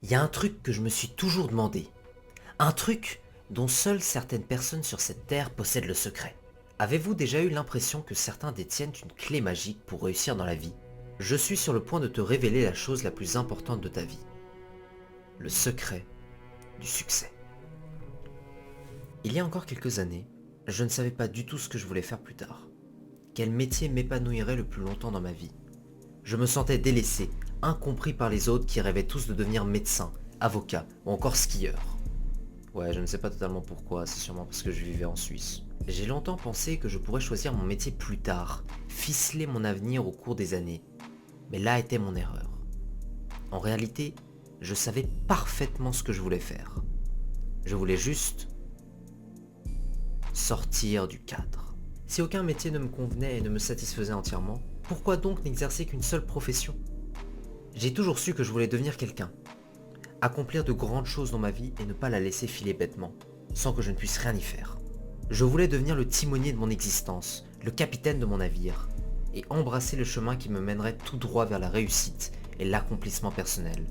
Il y a un truc que je me suis toujours demandé. Un truc dont seules certaines personnes sur cette terre possèdent le secret. Avez-vous déjà eu l'impression que certains détiennent une clé magique pour réussir dans la vie? Je suis sur le point de te révéler la chose la plus importante de ta vie. Le secret du succès. Il y a encore quelques années, je ne savais pas du tout ce que je voulais faire plus tard. Quel métier m'épanouirait le plus longtemps dans ma vie? Je me sentais délaissé, incompris par les autres qui rêvaient tous de devenir médecin, avocat ou encore skieur. Ouais, je ne sais pas totalement pourquoi, c'est sûrement parce que je vivais en Suisse. J'ai longtemps pensé que je pourrais choisir mon métier plus tard, ficeler mon avenir au cours des années. Mais là était mon erreur. En réalité, je savais parfaitement ce que je voulais faire. Je voulais juste sortir du cadre. Si aucun métier ne me convenait et ne me satisfaisait entièrement, pourquoi donc n'exercer qu'une seule profession? J'ai toujours su que je voulais devenir quelqu'un, accomplir de grandes choses dans ma vie et ne pas la laisser filer bêtement, sans que je ne puisse rien y faire. Je voulais devenir le timonier de mon existence, le capitaine de mon navire, et embrasser le chemin qui me mènerait tout droit vers la réussite et l'accomplissement personnel.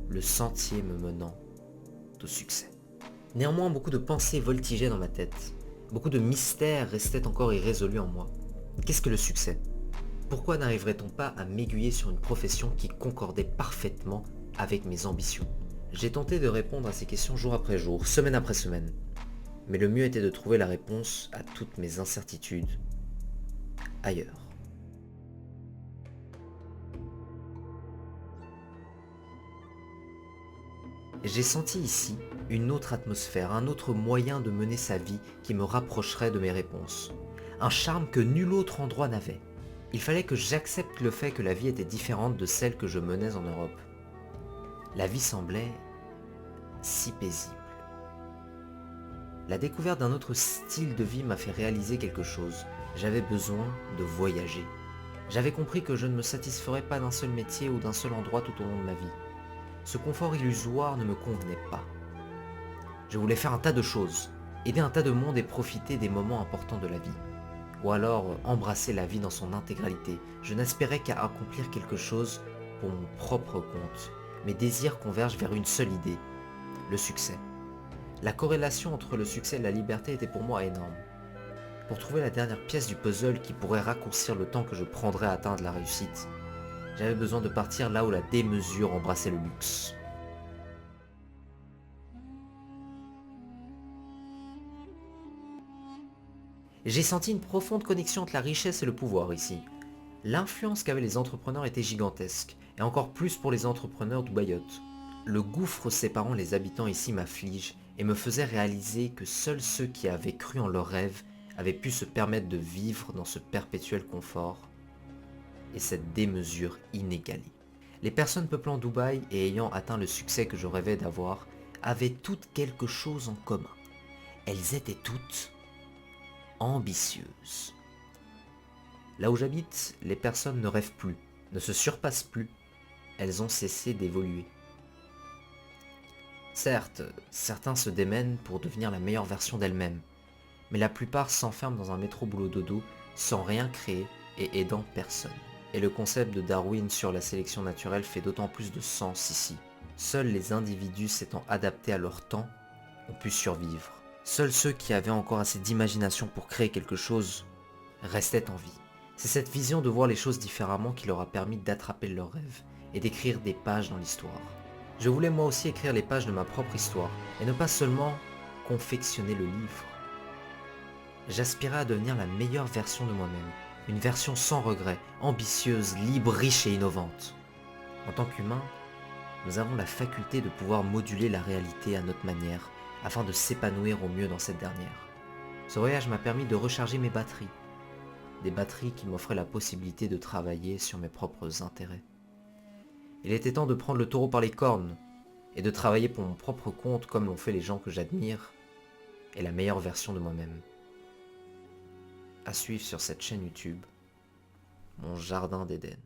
Le sentier me menant au succès. Néanmoins, beaucoup de pensées voltigeaient dans ma tête. Beaucoup de mystères restaient encore irrésolus en moi. Qu'est-ce que le succès? Pourquoi n'arriverait-on pas à m'aiguiller sur une profession qui concordait parfaitement avec mes ambitions? J'ai tenté de répondre à ces questions jour après jour, semaine après semaine. Mais le mieux était de trouver la réponse à toutes mes incertitudes ailleurs. J'ai senti ici une autre atmosphère, un autre moyen de mener sa vie qui me rapprocherait de mes réponses. Un charme que nul autre endroit n'avait. Il fallait que j'accepte le fait que la vie était différente de celle que je menais en Europe. La vie semblait si paisible. La découverte d'un autre style de vie m'a fait réaliser quelque chose. J'avais besoin de voyager. J'avais compris que je ne me satisferais pas d'un seul métier ou d'un seul endroit tout au long de ma vie. Ce confort illusoire ne me convenait pas. Je voulais faire un tas de choses, aider un tas de monde et profiter des moments importants de la vie. Ou alors embrasser la vie dans son intégralité. Je n'aspirais qu'à accomplir quelque chose pour mon propre compte. Mes désirs convergent vers une seule idée, le succès. La corrélation entre le succès et la liberté était pour moi énorme. Pour trouver la dernière pièce du puzzle qui pourrait raccourcir le temps que je prendrais à atteindre la réussite, j'avais besoin de partir là où la démesure embrassait le luxe. J'ai senti une profonde connexion entre la richesse et le pouvoir ici. L'influence qu'avaient les entrepreneurs était gigantesque, et encore plus pour les entrepreneurs d'Ubayotte. Le gouffre séparant les habitants ici m'afflige et me faisait réaliser que seuls ceux qui avaient cru en leurs rêves avaient pu se permettre de vivre dans ce perpétuel confort et cette démesure inégalée. Les personnes peuplant Dubaï et ayant atteint le succès que je rêvais d'avoir avaient toutes quelque chose en commun. Elles étaient toutes ambitieuses. Là où j'habite, les personnes ne rêvent plus, ne se surpassent plus. Elles ont cessé d'évoluer. Certes, certains se démènent pour devenir la meilleure version d'elles-mêmes, mais la plupart s'enferment dans un métro boulot dodo sans rien créer et aidant personne. Et le concept de Darwin sur la sélection naturelle fait d'autant plus de sens ici. Seuls les individus s'étant adaptés à leur temps ont pu survivre. Seuls ceux qui avaient encore assez d'imagination pour créer quelque chose restaient en vie. C'est cette vision de voir les choses différemment qui leur a permis d'attraper leurs rêves et d'écrire des pages dans l'histoire. Je voulais moi aussi écrire les pages de ma propre histoire et ne pas seulement confectionner le livre. J'aspirais à devenir la meilleure version de moi-même, une version sans regret, ambitieuse, libre, riche et innovante. En tant qu'humain, nous avons la faculté de pouvoir moduler la réalité à notre manière afin de s'épanouir au mieux dans cette dernière. Ce voyage m'a permis de recharger mes batteries, des batteries qui m'offraient la possibilité de travailler sur mes propres intérêts. Il était temps de prendre le taureau par les cornes et de travailler pour mon propre compte comme l'ont fait les gens que j'admire et la meilleure version de moi-même. À suivre sur cette chaîne YouTube, mon jardin d'Éden.